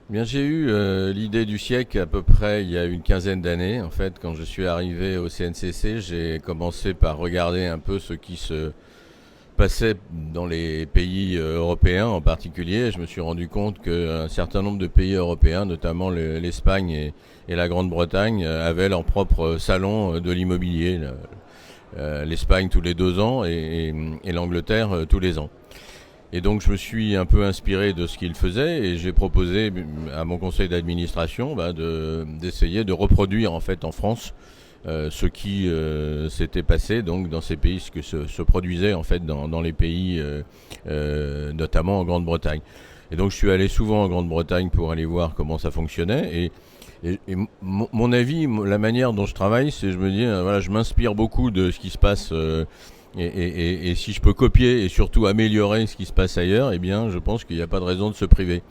Bien, j'ai eu l'idée du siècle à peu près il y a une quinzaine d'années. En fait, quand je suis arrivé au CNCC, j'ai commencé par regarder un peu ce qui se passait dans les pays européens en particulier. Je me suis rendu compte qu'un certain nombre de pays européens, notamment l'Espagne et la Grande-Bretagne, avaient leur propre salon de l'immobilier. L'Espagne tous les 2 ans et l'Angleterre tous les ans. Et donc je me suis un peu inspiré de ce qu'il faisait et j'ai proposé à mon conseil d'administration d'essayer de reproduire en fait en France ce qui s'était passé donc dans ces pays, ce que se produisait en fait dans les pays, notamment en Grande-Bretagne. Et donc je suis allé souvent en Grande-Bretagne pour aller voir comment ça fonctionnait et mon avis, la manière dont je travaille, c'est je me dis voilà, je m'inspire beaucoup de ce qui se passe et si je peux copier et surtout améliorer ce qui se passe ailleurs, eh bien, je pense qu'il n'y a pas de raison de se priver.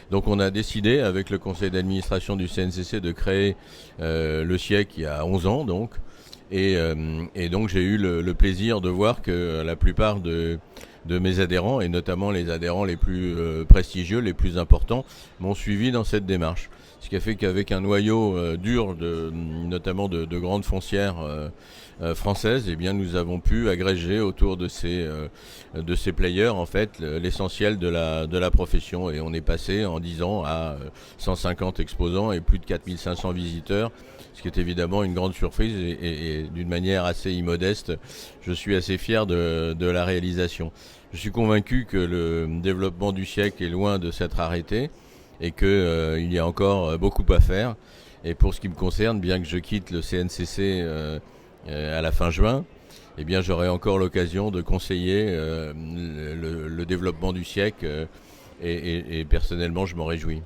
Donc, on a décidé, avec le conseil d'administration du CNCC, de créer le siècle il y a 11 ans, donc. Et donc, j'ai eu le plaisir de voir que la plupart de mes adhérents, et notamment les adhérents les plus prestigieux, les plus importants, m'ont suivi dans cette démarche. Ce qui a fait qu'avec un noyau dur, notamment de grandes foncières françaises, eh bien, nous avons pu agréger autour de ces players en fait l'essentiel de la profession. Et on est passé en 10 ans à 150 exposants et plus de 4500 visiteurs, ce qui est évidemment une grande surprise et d'une manière assez immodeste, je suis assez fier de la réalisation. Je suis convaincu que le développement du siècle est loin de s'être arrêté et qu'il y a encore beaucoup à faire. Et pour ce qui me concerne, bien que je quitte le CNCC à la fin juin, eh bien j'aurai encore l'occasion de conseiller le développement du siècle et personnellement je m'en réjouis.